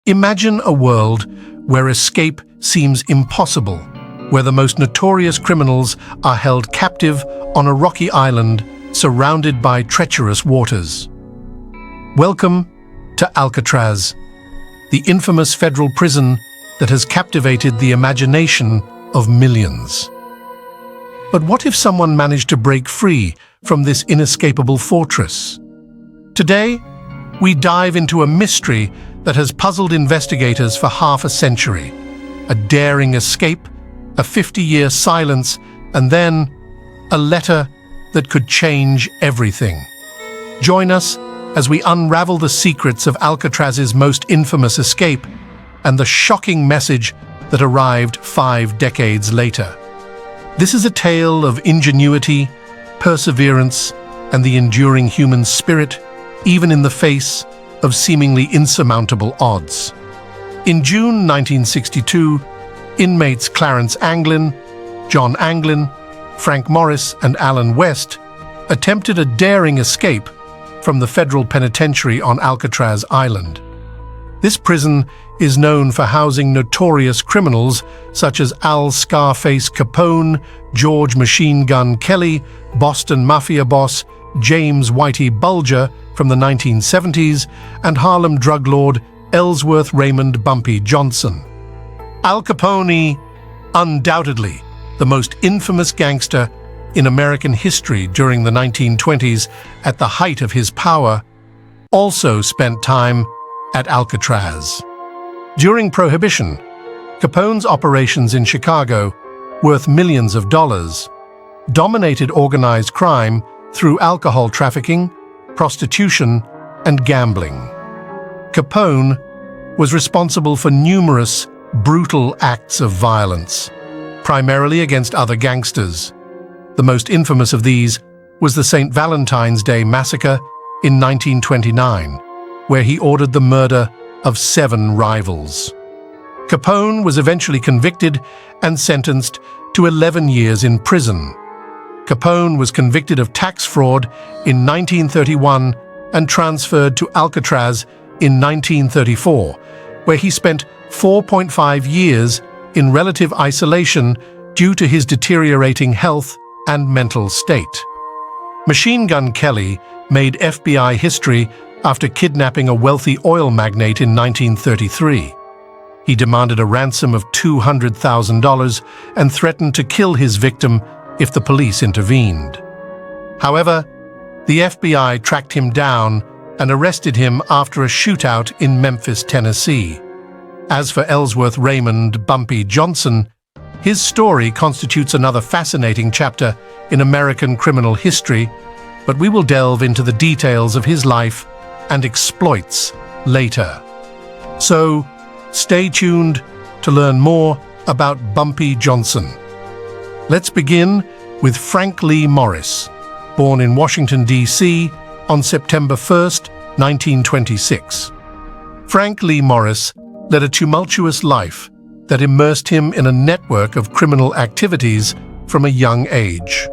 Imagine a world where escape seems impossible, where the most notorious criminals are held captive on a rocky island surrounded by treacherous waters. Welcome to Alcatraz, the infamous federal prison that has captivated the imagination of millions. But what if someone managed to break free from this inescapable fortress? Today, we dive into a mystery that has puzzled investigators for half a century. A daring escape, a 50-year silence, and then a letter that could change everything. Join us as we unravel the secrets of Alcatraz's most infamous escape and the shocking message that arrived 5 decades later. This is a tale of ingenuity, perseverance, and the enduring human spirit, even in the face of seemingly insurmountable odds. In June 1962, inmates Clarence Anglin, John Anglin, Frank Morris, and Alan West attempted a daring escape from the federal penitentiary on Alcatraz Island. This prison is known for housing notorious criminals such as Al Scarface Capone, George Machine Gun Kelly, Boston Mafia boss James Whitey Bulger from the 1970s, and Harlem drug lord Ellsworth Raymond Bumpy Johnson. Al Capone, undoubtedly the most infamous gangster in American history during the 1920s at the height of his power, also spent time at Alcatraz. During Prohibition, Capone's operations in Chicago, worth millions of dollars, dominated organized crime through alcohol trafficking, prostitution, and gambling. Capone was responsible for numerous brutal acts of violence, primarily against other gangsters. The most infamous of these was the St. Valentine's Day Massacre in 1929, where he ordered the murder of 7 rivals. Capone was eventually convicted and sentenced to 11 years in prison. Capone was convicted of tax fraud in 1931 and transferred to Alcatraz in 1934, where he spent 4.5 years in relative isolation due to his deteriorating health and mental state. Machine Gun Kelly made FBI history after kidnapping a wealthy oil magnate in 1933. He demanded a ransom of $200,000 and threatened to kill his victim if the police intervened. However, the FBI tracked him down and arrested him after a shootout in Memphis, Tennessee. As for Ellsworth Raymond Bumpy Johnson, his story constitutes another fascinating chapter in American criminal history, but we will delve into the details of his life and exploits later. So, stay tuned to learn more about Bumpy Johnson. Let's begin with Frank Lee Morris, born in Washington, D.C. on September 1st, 1926. Frank Lee Morris led a tumultuous life that immersed him in a network of criminal activities from a young age.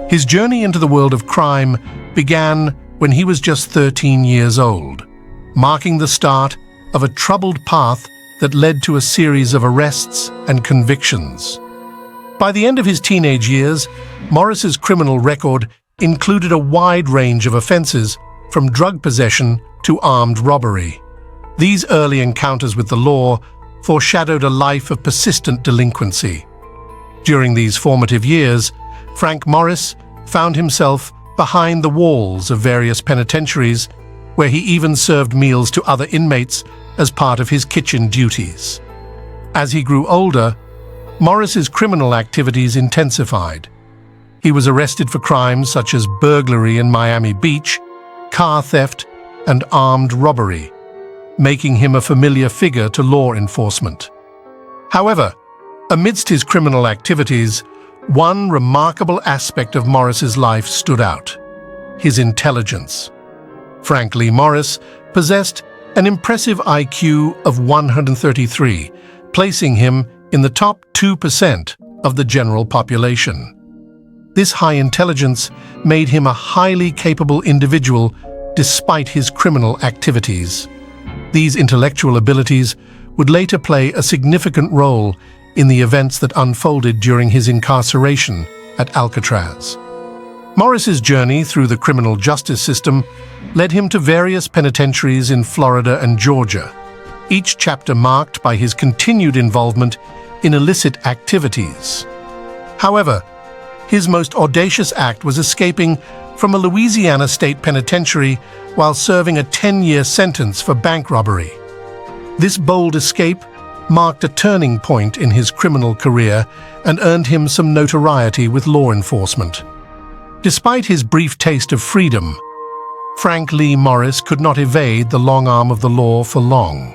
His journey into the world of crime began when he was just 13 years old, marking the start of a troubled path that led to a series of arrests and convictions. By the end of his teenage years, Morris's criminal record included a wide range of offenses, from drug possession to armed robbery. These early encounters with the law foreshadowed a life of persistent delinquency. During these formative years, Frank Morris found himself behind the walls of various penitentiaries, where he even served meals to other inmates as part of his kitchen duties. As he grew older, Morris's criminal activities intensified. He was arrested for crimes such as burglary in Miami Beach, car theft, and armed robbery, making him a familiar figure to law enforcement. However, amidst his criminal activities, one remarkable aspect of Morris's life stood out: his intelligence. Frank Lee Morris possessed an impressive IQ of 133, placing him in the top 2% of the general population. This high intelligence made him a highly capable individual despite his criminal activities. These intellectual abilities would later play a significant role in the events that unfolded during his incarceration at Alcatraz. Morris's journey through the criminal justice system led him to various penitentiaries in Florida and Georgia, each chapter marked by his continued involvement in illicit activities. However, his most audacious act was escaping from a Louisiana state penitentiary while serving a 10-year sentence for bank robbery. This bold escape marked a turning point in his criminal career and earned him some notoriety with law enforcement. Despite his brief taste of freedom, Frank Lee Morris could not evade the long arm of the law for long.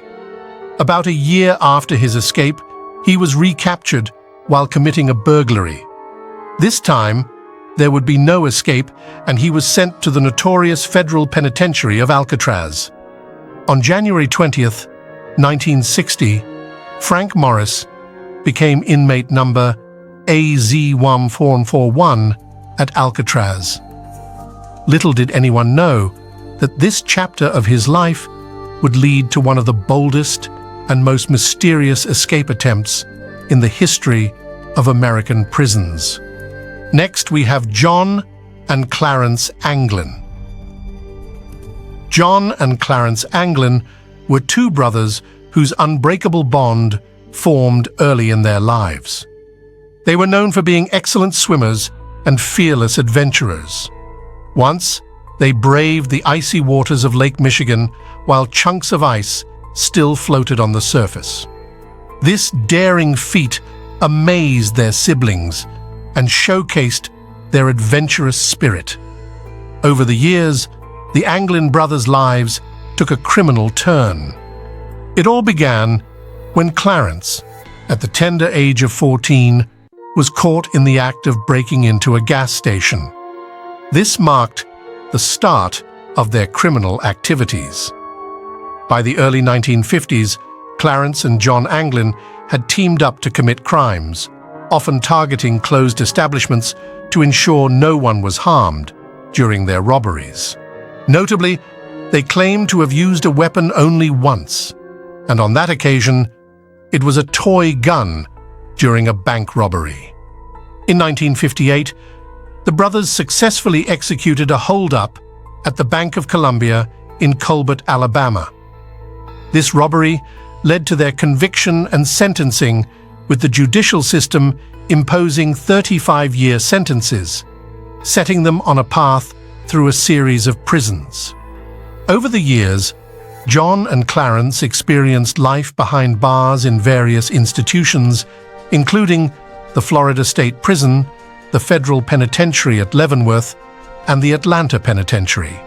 About a year after his escape, he was recaptured while committing a burglary. This time, there would be no escape, and he was sent to the notorious federal penitentiary of Alcatraz. On January 20th, 1960, Frank Morris became inmate number AZ-1441 at Alcatraz. Little did anyone know that this chapter of his life would lead to one of the boldest and most mysterious escape attempts in the history of American prisons. Next, we have John and Clarence Anglin. John and Clarence Anglin were two brothers whose unbreakable bond formed early in their lives. They were known for being excellent swimmers and fearless adventurers. Once, they braved the icy waters of Lake Michigan while chunks of ice still floated on the surface. This daring feat amazed their siblings and showcased their adventurous spirit. Over the years, the Anglin brothers' lives took a criminal turn. It all began when Clarence, at the tender age of 14, was caught in the act of breaking into a gas station. This marked the start of their criminal activities. By the early 1950s, Clarence and John Anglin had teamed up to commit crimes, often targeting closed establishments to ensure no one was harmed during their robberies. Notably, they claimed to have used a weapon only once, and on that occasion, it was a toy gun during a bank robbery. In 1958, the brothers successfully executed a hold-up at the Bank of Columbia in Colbert, Alabama. This robbery led to their conviction and sentencing, with the judicial system imposing 35-year sentences, setting them on a path through a series of prisons. Over the years, John and Clarence experienced life behind bars in various institutions, including the Florida State Prison, the Federal Penitentiary at Leavenworth, and the Atlanta Penitentiary.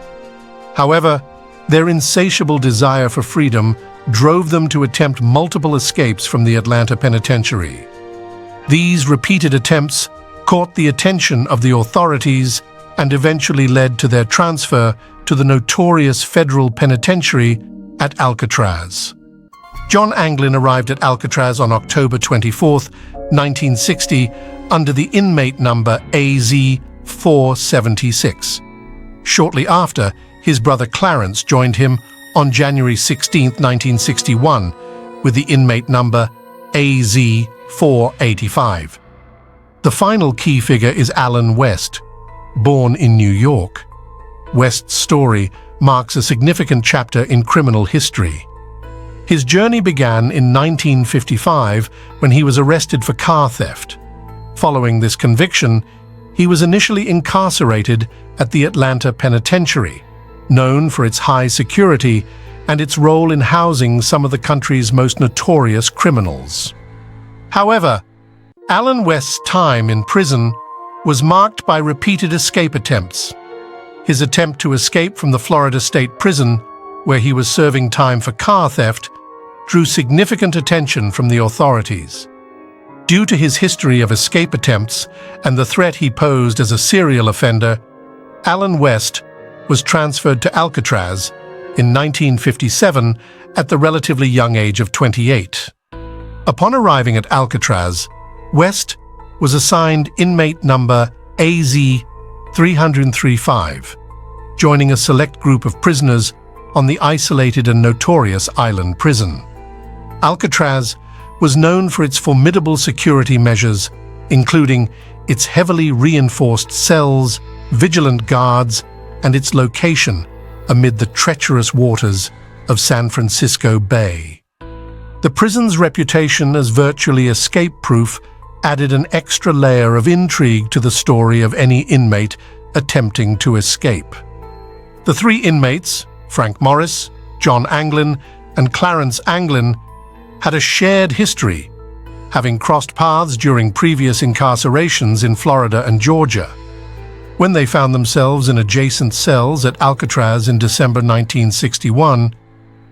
However, their insatiable desire for freedom drove them to attempt multiple escapes from the Atlanta Penitentiary. These repeated attempts caught the attention of the authorities and eventually led to their transfer to the notorious Federal Penitentiary at Alcatraz. John Anglin arrived at Alcatraz on October 24, 1960, under the inmate number AZ-476. Shortly after, his brother Clarence joined him on January 16, 1961, with the inmate number AZ-485. The final key figure is Allen West, born in New York. West's story marks a significant chapter in criminal history. His journey began in 1955 when he was arrested for car theft. Following this conviction, he was initially incarcerated at the Atlanta Penitentiary, known for its high security and its role in housing some of the country's most notorious criminals. However, Allen West's time in prison was marked by repeated escape attempts. His attempt to escape from the Florida State Prison, where he was serving time for car theft, drew significant attention from the authorities. Due to his history of escape attempts and the threat he posed as a serial offender, Allen West was transferred to Alcatraz in 1957 at the relatively young age of 28. Upon arriving at Alcatraz, West was assigned inmate number AZ-335, joining a select group of prisoners on the isolated and notorious island prison. Alcatraz was known for its formidable security measures, including its heavily reinforced cells, vigilant guards, and its location amid the treacherous waters of San Francisco Bay. The prison's reputation as virtually escape-proof added an extra layer of intrigue to the story of any inmate attempting to escape. The three inmates, Frank Morris, John Anglin, and Clarence Anglin, had a shared history, having crossed paths during previous incarcerations in Florida and Georgia. When they found themselves in adjacent cells at Alcatraz in December 1961,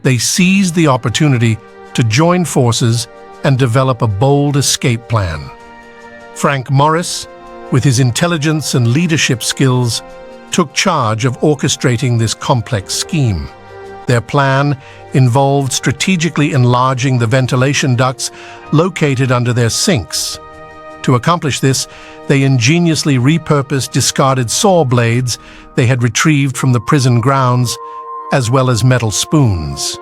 they seized the opportunity to join forces and develop a bold escape plan. Frank Morris, with his intelligence and leadership skills, took charge of orchestrating this complex scheme. Their plan involved strategically enlarging the ventilation ducts located under their sinks. To accomplish this, they ingeniously repurposed discarded saw blades they had retrieved from the prison grounds, as well as metal spoons.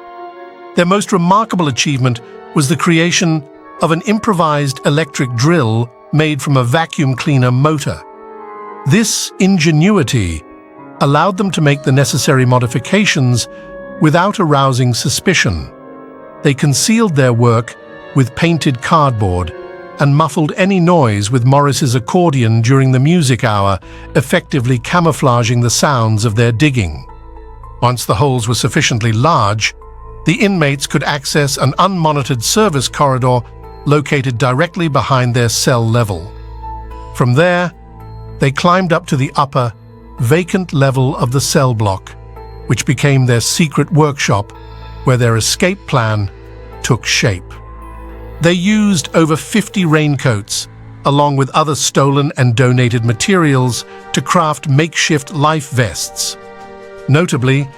Their most remarkable achievement was the creation of an improvised electric drill made from a vacuum cleaner motor. This ingenuity allowed them to make the necessary modifications without arousing suspicion. They concealed their work with painted cardboard and muffled any noise with Morris's accordion during the music hour, effectively camouflaging the sounds of their digging. Once the holes were sufficiently large, the inmates could access an unmonitored service corridor located directly behind their cell level. From there, they climbed up to the upper, vacant level of the cell block, which became their secret workshop where their escape plan took shape. They used over 50 raincoats, along with other stolen and donated materials, to craft makeshift life vests. Notably,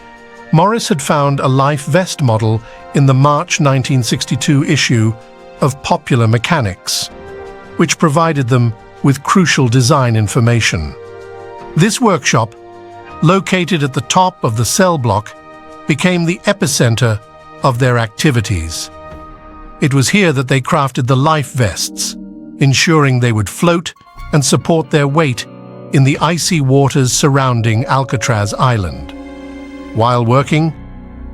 Morris had found a life vest model in the March 1962 issue of Popular Mechanics, which provided them with crucial design information. This workshop, located at the top of the cell block, became the epicenter of their activities. It was here that they crafted the life vests, ensuring they would float and support their weight in the icy waters surrounding Alcatraz Island. While working,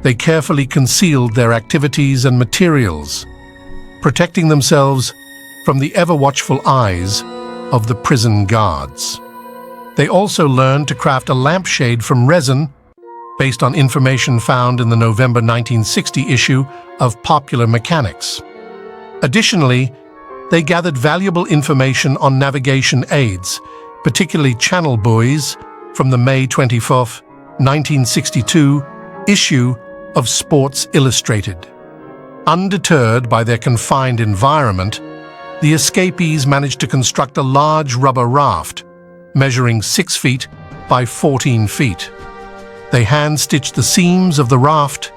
they carefully concealed their activities and materials, protecting themselves from the ever-watchful eyes of the prison guards. They also learned to craft a lampshade from resin based on information found in the November 1960 issue of Popular Mechanics. Additionally, they gathered valuable information on navigation aids, particularly channel buoys, from the May 24, 1962 issue of Sports Illustrated. Undeterred by their confined environment, the escapees managed to construct a large rubber raft, measuring 6 feet by 14 feet. They hand-stitched the seams of the raft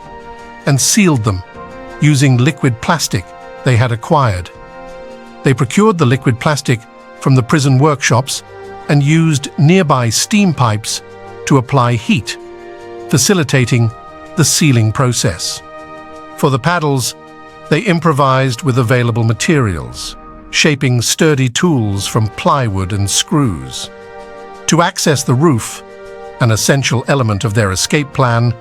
and sealed them using liquid plastic they had acquired. They procured the liquid plastic from the prison workshops and used nearby steam pipes to apply heat, facilitating the sealing process. For the paddles, they improvised with available materials, shaping sturdy tools from plywood and screws. To access the roof, an essential element of their escape plan,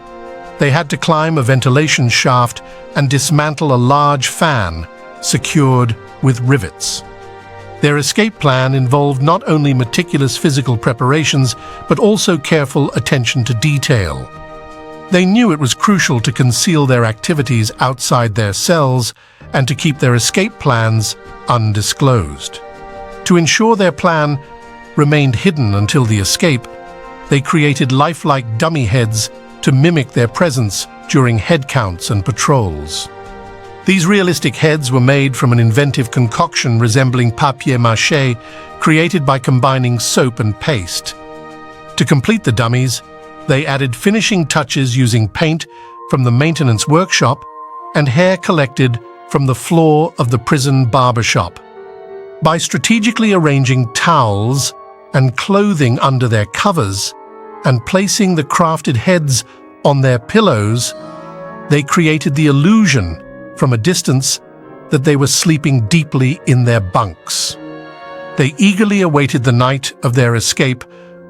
they had to climb a ventilation shaft and dismantle a large fan secured with rivets. Their escape plan involved not only meticulous physical preparations, but also careful attention to detail. They knew it was crucial to conceal their activities outside their cells and to keep their escape plans undisclosed. To ensure their plan remained hidden until the escape, they created lifelike dummy heads to mimic their presence during head counts and patrols. These realistic heads were made from an inventive concoction resembling papier-mâché, created by combining soap and paste. To complete the dummies, they added finishing touches using paint from the maintenance workshop and hair collected from the floor of the prison barbershop. By strategically arranging towels and clothing under their covers and placing the crafted heads On their pillows, they created the illusion from a distance that they were sleeping deeply in their bunks. They eagerly awaited the night of their escape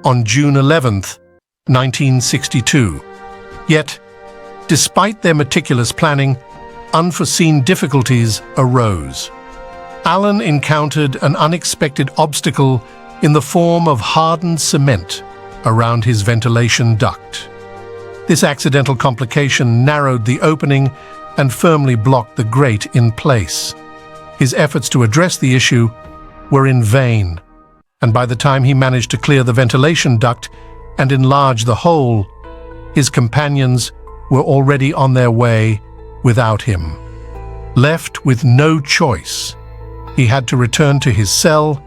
on June 11th, 1962. Yet, despite their meticulous planning, unforeseen difficulties arose. Alan encountered an unexpected obstacle in the form of hardened cement around his ventilation duct. This accidental complication narrowed the opening and firmly blocked the grate in place. His efforts to address the issue were in vain, and by the time he managed to clear the ventilation duct and enlarge the hole, his companions were already on their way without him. Left with no choice, he had to return to his cell,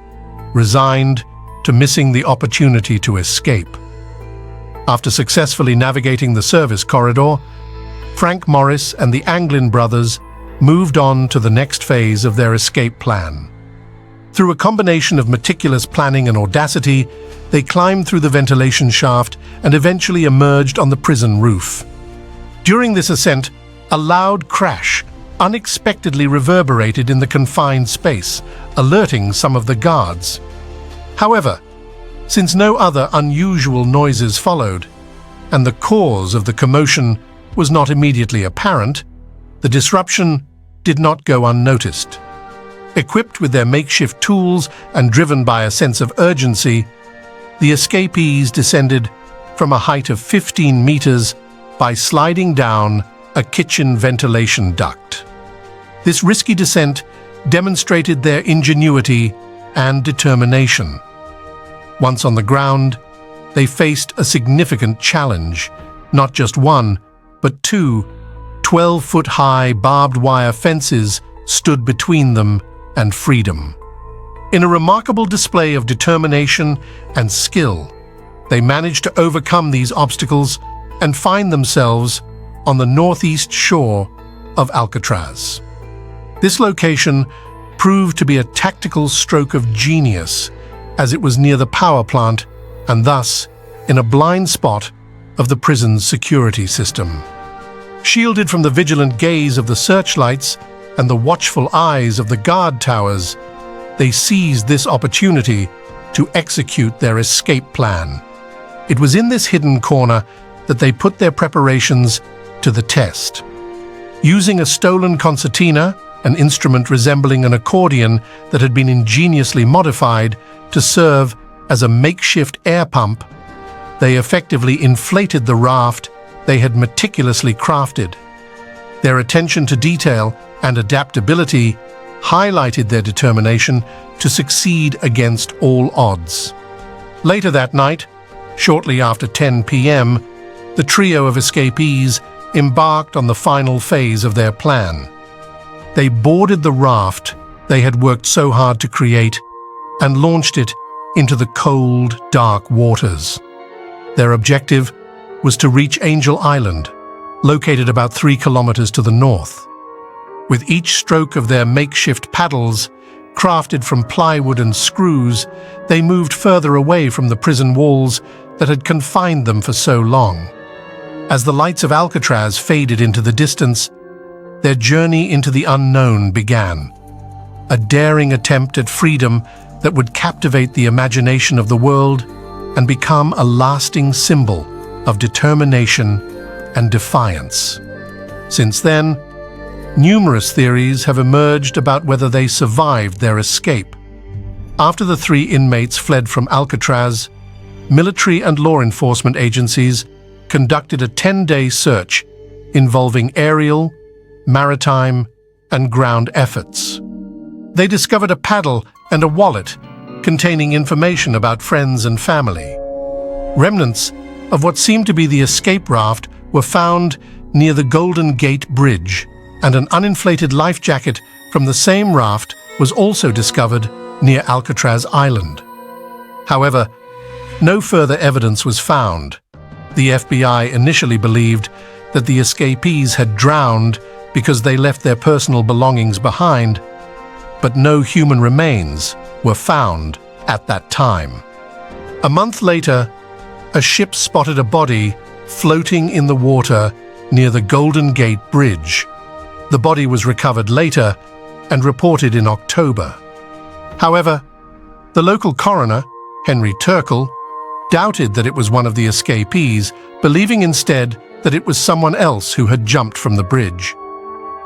resigned to missing the opportunity to escape. After successfully navigating the service corridor, Frank Morris and the Anglin brothers moved on to the next phase of their escape plan. Through a combination of meticulous planning and audacity, they climbed through the ventilation shaft and eventually emerged on the prison roof. During this ascent, a loud crash unexpectedly reverberated in the confined space, alerting some of the guards. However, since no other unusual noises followed, and the cause of the commotion was not immediately apparent, the disruption did not go unnoticed. Equipped with their makeshift tools and driven by a sense of urgency, the escapees descended from a height of 15 meters by sliding down a kitchen ventilation duct. This risky descent demonstrated their ingenuity and determination. Once on the ground, they faced a significant challenge. Not just one, but two 12-foot-high barbed wire fences stood between them and freedom. In a remarkable display of determination and skill, they managed to overcome these obstacles and find themselves on the northeast shore of Alcatraz. This location proved to be a tactical stroke of genius, as it was near the power plant and thus in a blind spot of the prison's security system. Shielded from the vigilant gaze of the searchlights and the watchful eyes of the guard towers, they seized this opportunity to execute their escape plan. It was in this hidden corner that they put their preparations to the test. Using a stolen concertina, an instrument resembling an accordion that had been ingeniously modified to serve as a makeshift air pump, they effectively inflated the raft they had meticulously crafted. Their attention to detail and adaptability highlighted their determination to succeed against all odds. Later that night, shortly after 10 p.m., the trio of escapees embarked on the final phase of their plan. They boarded the raft they had worked so hard to create and launched it into the cold, dark waters. Their objective was to reach Angel Island, located about 3 kilometers to the north. With each stroke of their makeshift paddles, crafted from plywood and screws, they moved further away from the prison walls that had confined them for so long. As the lights of Alcatraz faded into the distance, their journey into the unknown began. A daring attempt at freedom that would captivate the imagination of the world and become a lasting symbol of determination and defiance. Since then, numerous theories have emerged about whether they survived their escape. After the 3 inmates fled from Alcatraz, military and law enforcement agencies conducted a 10-day search involving aerial, maritime, and ground efforts. They discovered a paddle and a wallet containing information about friends and family. Remnants of what seemed to be the escape raft were found near the Golden Gate Bridge, and an uninflated life jacket from the same raft was also discovered near Alcatraz Island. However, no further evidence was found. The FBI initially believed that the escapees had drowned because they left their personal belongings behind, but no human remains were found at that time. A month later, a ship spotted a body floating in the water near the Golden Gate Bridge. The body was recovered later and reported in October. However, the local coroner, Henry Turkle, doubted that it was one of the escapees, believing instead that it was someone else who had jumped from the bridge.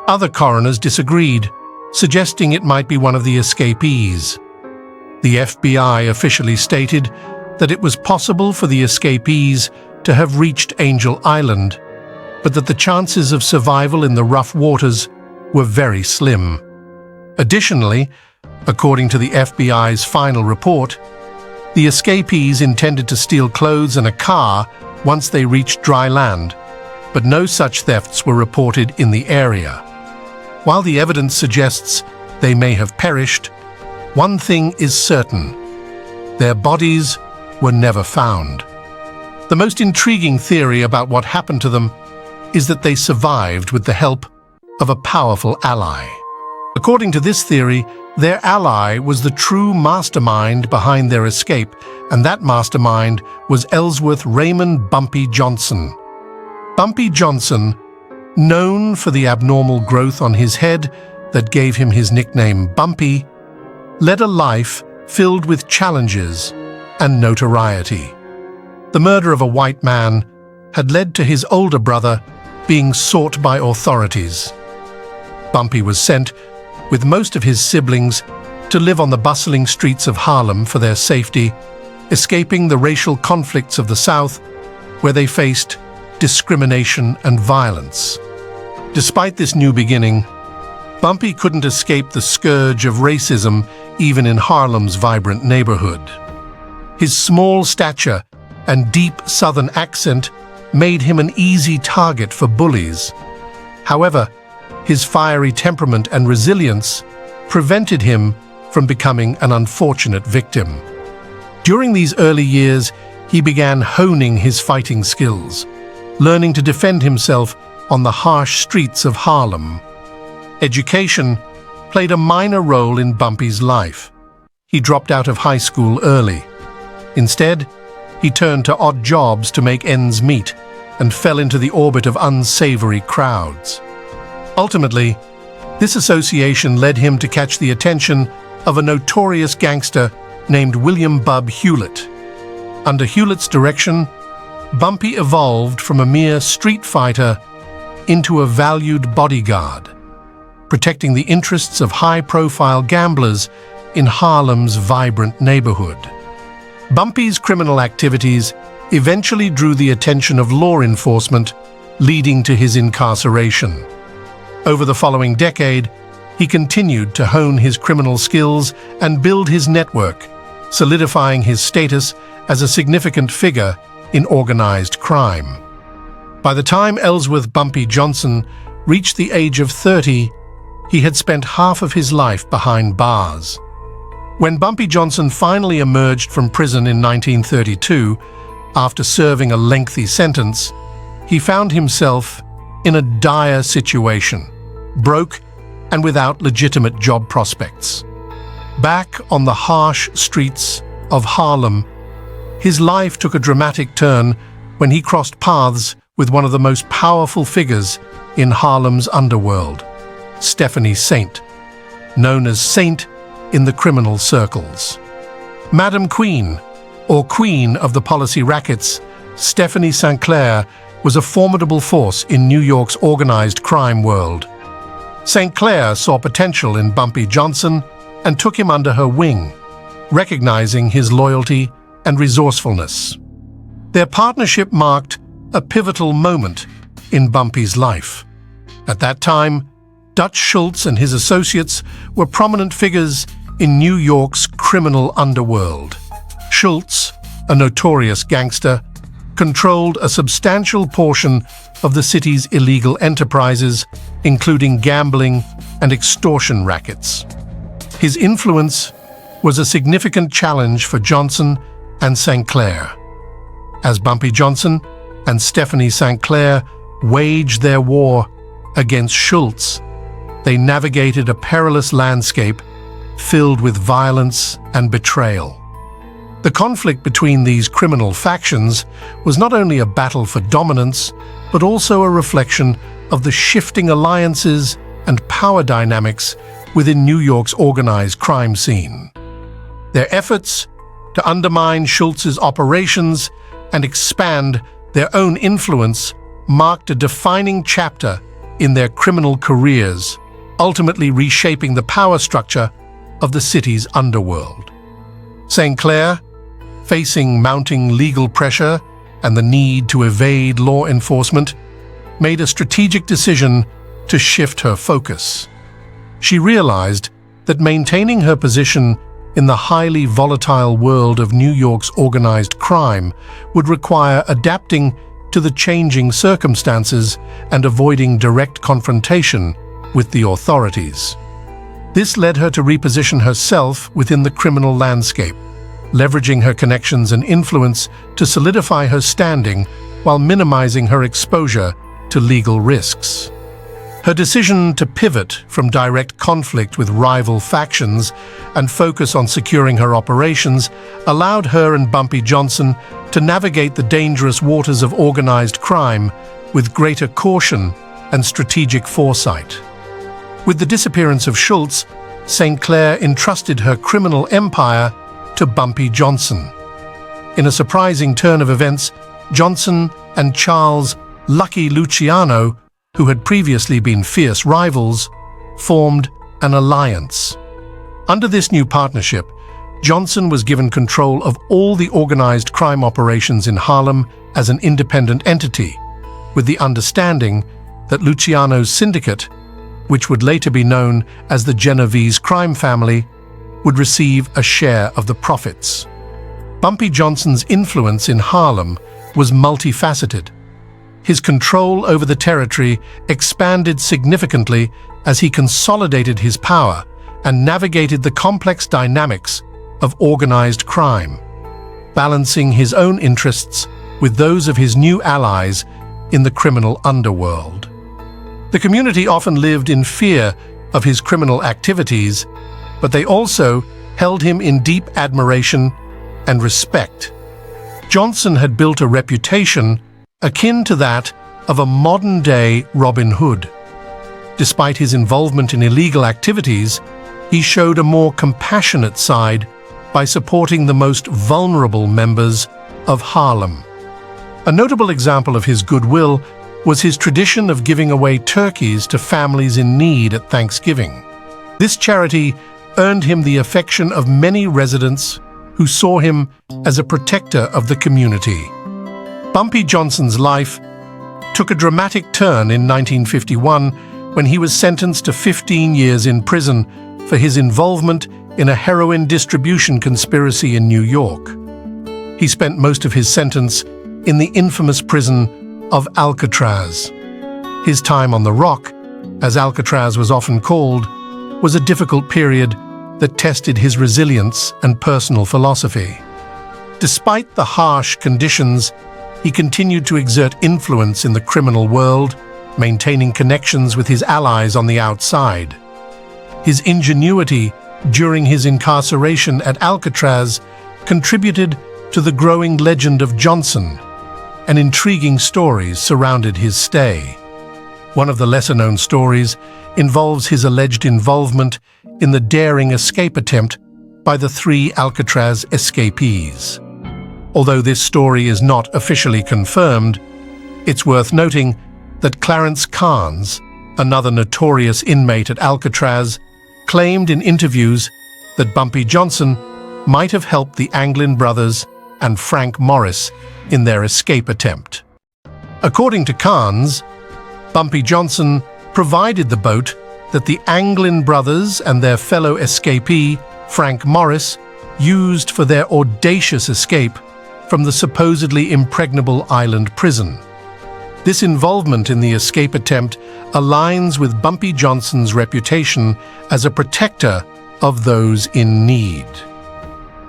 Other coroners disagreed, suggesting it might be one of the escapees. The FBI officially stated that it was possible for the escapees to have reached Angel Island, but that the chances of survival in the rough waters were very slim. Additionally, according to the FBI's final report, the escapees intended to steal clothes and a car once they reached dry land, but no such thefts were reported in the area. While the evidence suggests they may have perished, one thing is certain: their bodies were never found. The most intriguing theory about what happened to them is that they survived with the help of a powerful ally. According to this theory, their ally was the true mastermind behind their escape, and that mastermind was Ellsworth Raymond Bumpy Johnson. Bumpy Johnson, known for the abnormal growth on his head that gave him his nickname Bumpy, led a life filled with challenges and notoriety. The murder of a white man had led to his older brother being sought by authorities. Bumpy was sent, with most of his siblings, to live on the bustling streets of Harlem for their safety, escaping the racial conflicts of the South, where they faced discrimination and violence. Despite this new beginning, Bumpy couldn't escape the scourge of racism even in Harlem's vibrant neighborhood. His small stature and deep Southern accent made him an easy target for bullies. However, his fiery temperament and resilience prevented him from becoming an unfortunate victim. During these early years, he began honing his fighting skills, learning to defend himself on the harsh streets of Harlem. Education played a minor role in Bumpy's life. He dropped out of high school early. Instead, he turned to odd jobs to make ends meet and fell into the orbit of unsavory crowds. Ultimately, this association led him to catch the attention of a notorious gangster named William "Bub" Hewlett. Under Hewlett's direction, Bumpy evolved from a mere street fighter into a valued bodyguard, protecting the interests of high-profile gamblers in Harlem's vibrant neighborhood. Bumpy's criminal activities eventually drew the attention of law enforcement, leading to his incarceration. Over the following decade, he continued to hone his criminal skills and build his network, solidifying his status as a significant figure in organized crime. By the time Ellsworth Bumpy Johnson reached the age of 30, he had spent half of his life behind bars. When Bumpy Johnson finally emerged from prison in 1932, after serving a lengthy sentence, he found himself in a dire situation, broke and without legitimate job prospects. Back on the harsh streets of Harlem, his life took a dramatic turn when he crossed paths with one of the most powerful figures in Harlem's underworld, Stephanie Saint, known as Saint in the criminal circles. Madam Queen, or Queen of the policy rackets, Stephanie St. Clair was a formidable force in New York's organized crime world. St. Clair saw potential in Bumpy Johnson and took him under her wing, recognizing his loyalty and resourcefulness. Their partnership marked a pivotal moment in Bumpy's life. At that time, Dutch Schultz and his associates were prominent figures in New York's criminal underworld. Schultz, a notorious gangster, controlled a substantial portion of the city's illegal enterprises, including gambling and extortion rackets. His influence was a significant challenge for Johnson and St. Clair. As Bumpy Johnson and Stephanie St. Clair waged their war against Schultz, they navigated a perilous landscape filled with violence and betrayal. The conflict between these criminal factions was not only a battle for dominance, but also a reflection of the shifting alliances and power dynamics within New York's organized crime scene. Their efforts to undermine Schultz's operations and expand their own influence marked a defining chapter in their criminal careers, ultimately reshaping the power structure of the city's underworld. St. Clair, facing mounting legal pressure and the need to evade law enforcement, made a strategic decision to shift her focus. She realized that maintaining her position in the highly volatile world of New York's organized crime would require adapting to the changing circumstances and avoiding direct confrontation with the authorities. This led her to reposition herself within the criminal landscape, leveraging her connections and influence to solidify her standing while minimizing her exposure to legal risks. Her decision to pivot from direct conflict with rival factions and focus on securing her operations allowed her and Bumpy Johnson to navigate the dangerous waters of organized crime with greater caution and strategic foresight. With the disappearance of Schultz, St. Clair entrusted her criminal empire to Bumpy Johnson. In a surprising turn of events, Johnson and Charles "Lucky" Luciano, who had previously been fierce rivals, formed an alliance. Under this new partnership, Johnson was given control of all the organized crime operations in Harlem as an independent entity, with the understanding that Luciano's syndicate, which would later be known as the Genovese crime family, would receive a share of the profits. Bumpy Johnson's influence in Harlem was multifaceted. His control over the territory expanded significantly as he consolidated his power and navigated the complex dynamics of organized crime, balancing his own interests with those of his new allies in the criminal underworld. The community often lived in fear of his criminal activities, but they also held him in deep admiration and respect. Johnson had built a reputation akin to that of a modern-day Robin Hood. Despite his involvement in illegal activities, he showed a more compassionate side by supporting the most vulnerable members of Harlem. A notable example of his goodwill was his tradition of giving away turkeys to families in need at Thanksgiving. This charity earned him the affection of many residents who saw him as a protector of the community. Bumpy Johnson's life took a dramatic turn in 1951 when he was sentenced to 15 years in prison for his involvement in a heroin distribution conspiracy in New York. He spent most of his sentence in the infamous prison of Alcatraz. His time on the Rock, as Alcatraz was often called, was a difficult period that tested his resilience and personal philosophy. Despite the harsh conditions, he continued to exert influence in the criminal world, maintaining connections with his allies on the outside. His ingenuity during his incarceration at Alcatraz contributed to the growing legend of Johnson, and intriguing stories surrounded his stay. One of the lesser-known stories involves his alleged involvement in the daring escape attempt by the 3 Alcatraz escapees. Although this story is not officially confirmed, it's worth noting that Clarence Carnes, another notorious inmate at Alcatraz, claimed in interviews that Bumpy Johnson might have helped the Anglin brothers and Frank Morris in their escape attempt. According to Carnes, Bumpy Johnson provided the boat that the Anglin brothers and their fellow escapee, Frank Morris, used for their audacious escape from the supposedly impregnable island prison. This involvement in the escape attempt aligns with Bumpy Johnson's reputation as a protector of those in need.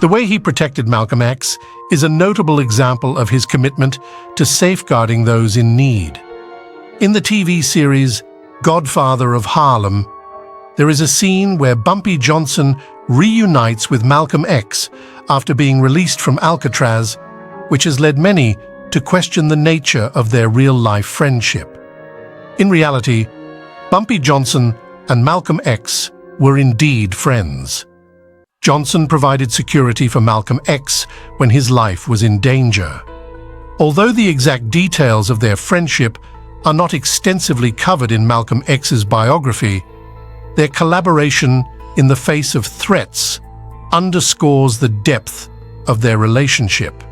The way he protected Malcolm X is a notable example of his commitment to safeguarding those in need. In the TV series Godfather of Harlem, there is a scene where Bumpy Johnson reunites with Malcolm X after being released from Alcatraz, which has led many to question the nature of their real-life friendship. In reality, Bumpy Johnson and Malcolm X were indeed friends. Johnson provided security for Malcolm X when his life was in danger. Although the exact details of their friendship are not extensively covered in Malcolm X's biography, their collaboration in the face of threats underscores the depth of their relationship.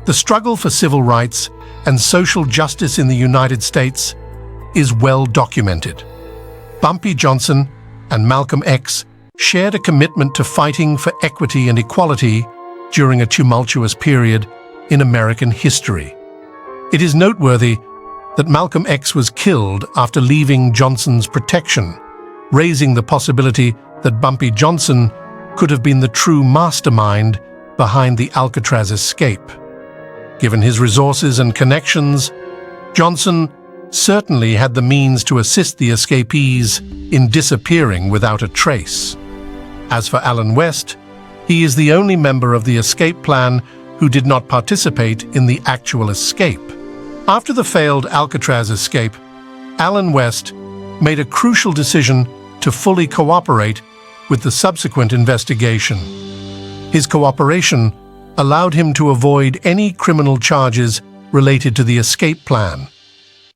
The struggle for civil rights and social justice in the United States is well documented. Bumpy Johnson and Malcolm X shared a commitment to fighting for equity and equality during a tumultuous period in American history. It is noteworthy that Malcolm X was killed after leaving Johnson's protection, raising the possibility that Bumpy Johnson could have been the true mastermind behind the Alcatraz escape. Given his resources and connections, Johnson certainly had the means to assist the escapees in disappearing without a trace. As for Alan West, he is the only member of the escape plan who did not participate in the actual escape. After the failed Alcatraz escape, Alan West made a crucial decision to fully cooperate with the subsequent investigation. His cooperation allowed him to avoid any criminal charges related to the escape plan,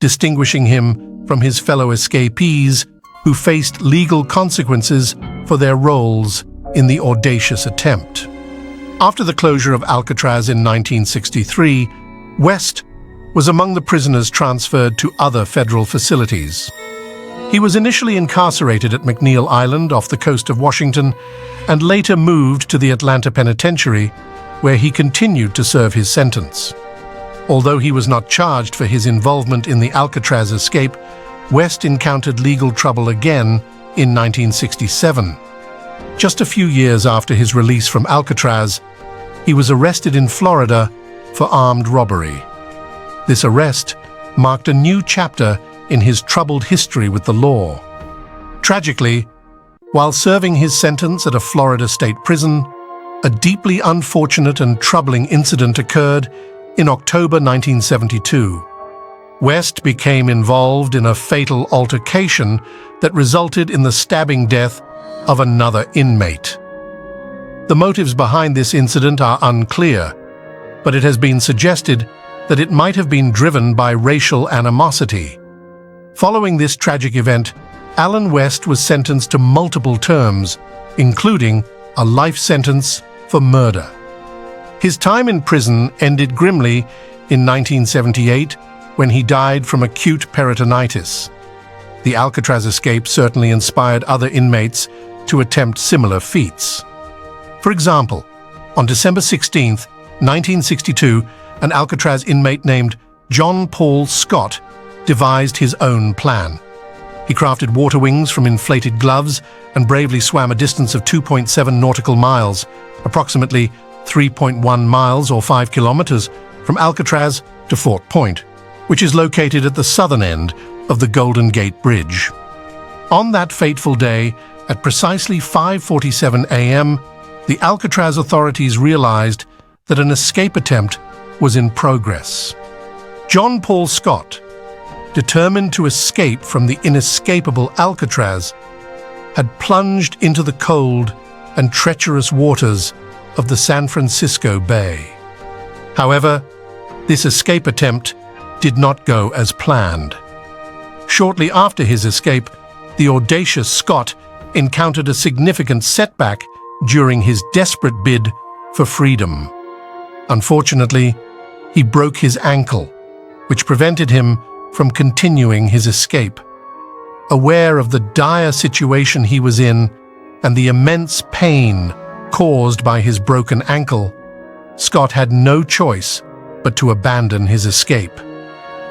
distinguishing him from his fellow escapees who faced legal consequences for their roles in the audacious attempt. After the closure of Alcatraz in 1963, West was among the prisoners transferred to other federal facilities. He was initially incarcerated at McNeil Island off the coast of Washington and later moved to the Atlanta Penitentiary, where he continued to serve his sentence. Although he was not charged for his involvement in the Alcatraz escape, West encountered legal trouble again in 1967. Just a few years after his release from Alcatraz, he was arrested in Florida for armed robbery. This arrest marked a new chapter in his troubled history with the law. Tragically, while serving his sentence at a Florida state prison, a deeply unfortunate and troubling incident occurred in October 1972. West became involved in a fatal altercation that resulted in the stabbing death of another inmate. The motives behind this incident are unclear, but it has been suggested that it might have been driven by racial animosity. Following this tragic event, Alan West was sentenced to multiple terms, including a life sentence for murder. His time in prison ended grimly in 1978 when he died from acute peritonitis. The Alcatraz escape certainly inspired other inmates to attempt similar feats. For example, on December 16, 1962, an Alcatraz inmate named John Paul Scott devised his own plan. He crafted water wings from inflated gloves and bravely swam a distance of 2.7 nautical miles, approximately 3.1 miles or 5 kilometers, from Alcatraz to Fort Point, which is located at the southern end of the Golden Gate Bridge. On that fateful day, at precisely 5:47 a.m., the Alcatraz authorities realized that an escape attempt was in progress. John Paul Scott, determined to escape from the inescapable Alcatraz, had plunged into the cold and treacherous waters of the San Francisco Bay. However, this escape attempt did not go as planned. Shortly after his escape, the audacious Scott encountered a significant setback during his desperate bid for freedom. Unfortunately, he broke his ankle, which prevented him from continuing his escape. Aware of the dire situation he was in and the immense pain caused by his broken ankle, Scott had no choice but to abandon his escape.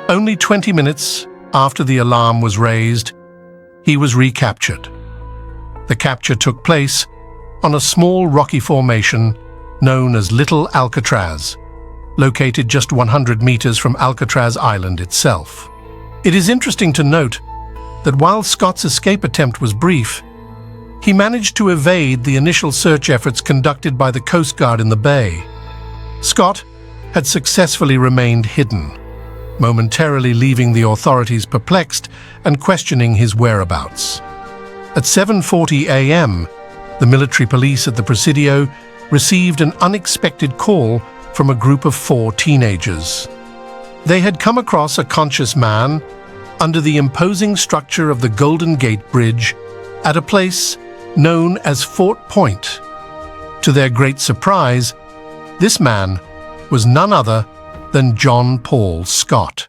Only 20 minutes after the alarm was raised, he was recaptured. The capture took place on a small rocky formation known as Little Alcatraz, located just 100 meters from Alcatraz Island itself. It is interesting to note that while Scott's escape attempt was brief, He managed to evade the initial search efforts conducted by the Coast Guard in the bay. Scott had successfully remained hidden, momentarily leaving the authorities perplexed and questioning his whereabouts. At 7:40 a.m., the military police at the Presidio received an unexpected call from a group of 4 teenagers. They had come across a conscious man under the imposing structure of the Golden Gate Bridge at a place known as Fort Point. To their great surprise, this man was none other than John Paul Scott.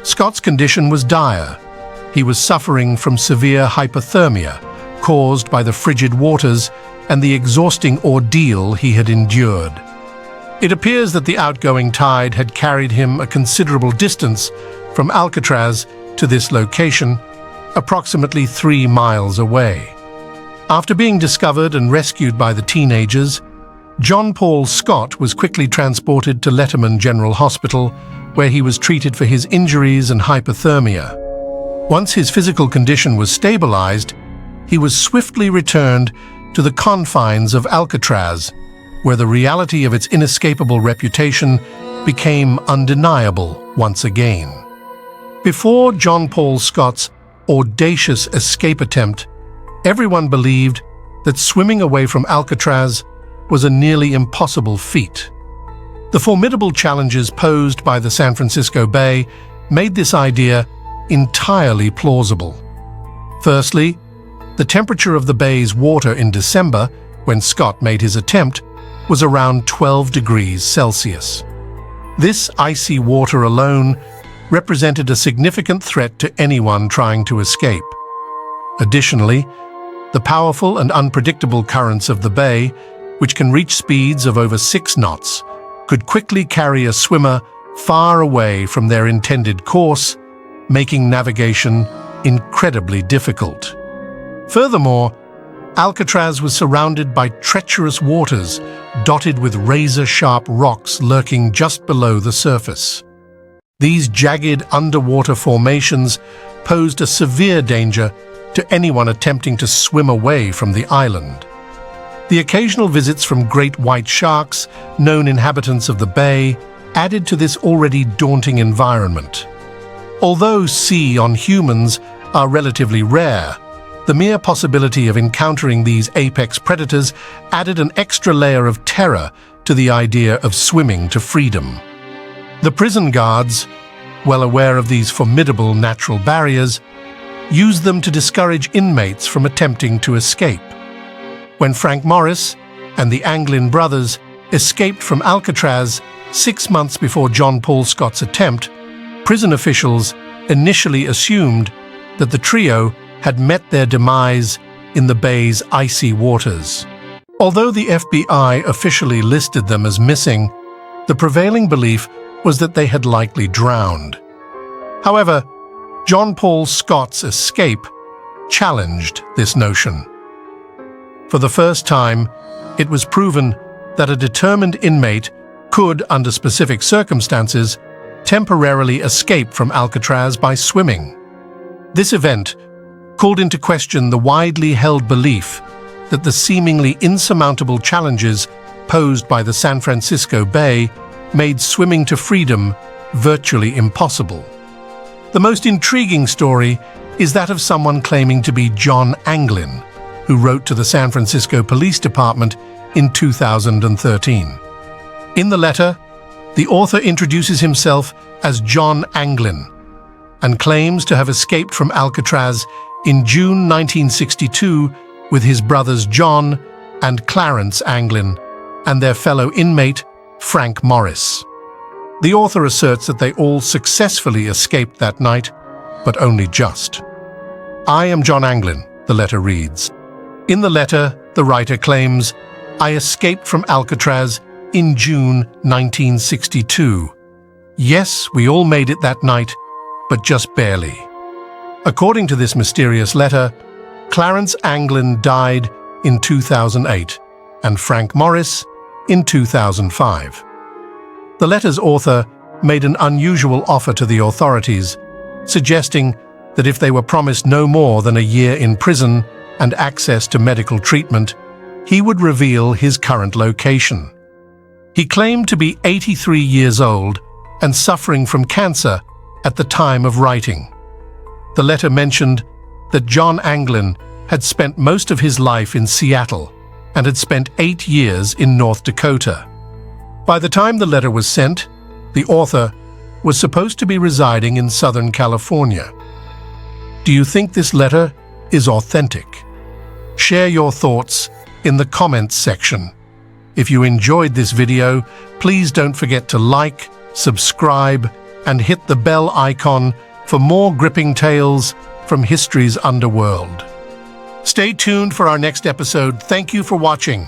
Scott's condition was dire. He was suffering from severe hypothermia caused by the frigid waters and the exhausting ordeal he had endured. It appears that the outgoing tide had carried him a considerable distance from Alcatraz to this location, approximately 3 miles away. After being discovered and rescued by the teenagers, John Paul Scott was quickly transported to Letterman General Hospital, where he was treated for his injuries and hypothermia. Once his physical condition was stabilized, he was swiftly returned to the confines of Alcatraz, where the reality of its inescapable reputation became undeniable once again. Before John Paul Scott's audacious escape attempt, everyone believed that swimming away from Alcatraz was a nearly impossible feat. The formidable challenges posed by the San Francisco Bay made this idea entirely plausible. Firstly, the temperature of the bay's water in December, when Scott made his attempt, was around 12 degrees Celsius. This icy water alone represented a significant threat to anyone trying to escape. Additionally, the powerful and unpredictable currents of the bay, which can reach speeds of over 6 knots, could quickly carry a swimmer far away from their intended course, making navigation incredibly difficult. Furthermore, Alcatraz was surrounded by treacherous waters, dotted with razor-sharp rocks lurking just below the surface. These jagged underwater formations posed a severe danger to anyone attempting to swim away from the island. The occasional visits from great white sharks, known inhabitants of the bay, added to this already daunting environment. Although sea on humans are relatively rare, the mere possibility of encountering these apex predators added an extra layer of terror to the idea of swimming to freedom. The prison guards, well aware of these formidable natural barriers, used them to discourage inmates from attempting to escape. When Frank Morris and the Anglin brothers escaped from Alcatraz 6 months before John Paul Scott's attempt, prison officials initially assumed that the trio had met their demise in the bay's icy waters. Although the FBI officially listed them as missing, the prevailing belief was that they had likely drowned. However, John Paul Scott's escape challenged this notion. For the first time, it was proven that a determined inmate could, under specific circumstances, temporarily escape from Alcatraz by swimming. This event called into question the widely held belief that the seemingly insurmountable challenges posed by the San Francisco Bay made swimming to freedom virtually impossible. The most intriguing story is that of someone claiming to be John Anglin, who wrote to the San Francisco Police Department in 2013. In the letter, the author introduces himself as John Anglin and claims to have escaped from Alcatraz in June 1962 with his brothers John and Clarence Anglin and their fellow inmate Frank Morris. The author asserts that they all successfully escaped that night, but only just. "I am John Anglin," the letter reads. In the letter, the writer claims, "I escaped from Alcatraz in June 1962. Yes, we all made it that night, but just barely." According to this mysterious letter, Clarence Anglin died in 2008 and Frank Morris in 2005. The letter's author made an unusual offer to the authorities, suggesting that if they were promised no more than a year in prison, and access to medical treatment, he would reveal his current location. He claimed to be 83 years old and suffering from cancer at the time of writing. The letter mentioned that John Anglin had spent most of his life in Seattle and had spent 8 years in North Dakota. By the time the letter was sent, the author was supposed to be residing in Southern California. Do you think this letter is authentic? Share your thoughts in the comments section. If you enjoyed this video, please don't forget to like, subscribe, and hit the bell icon for more gripping tales from history's underworld. Stay tuned for our next episode. Thank you for watching.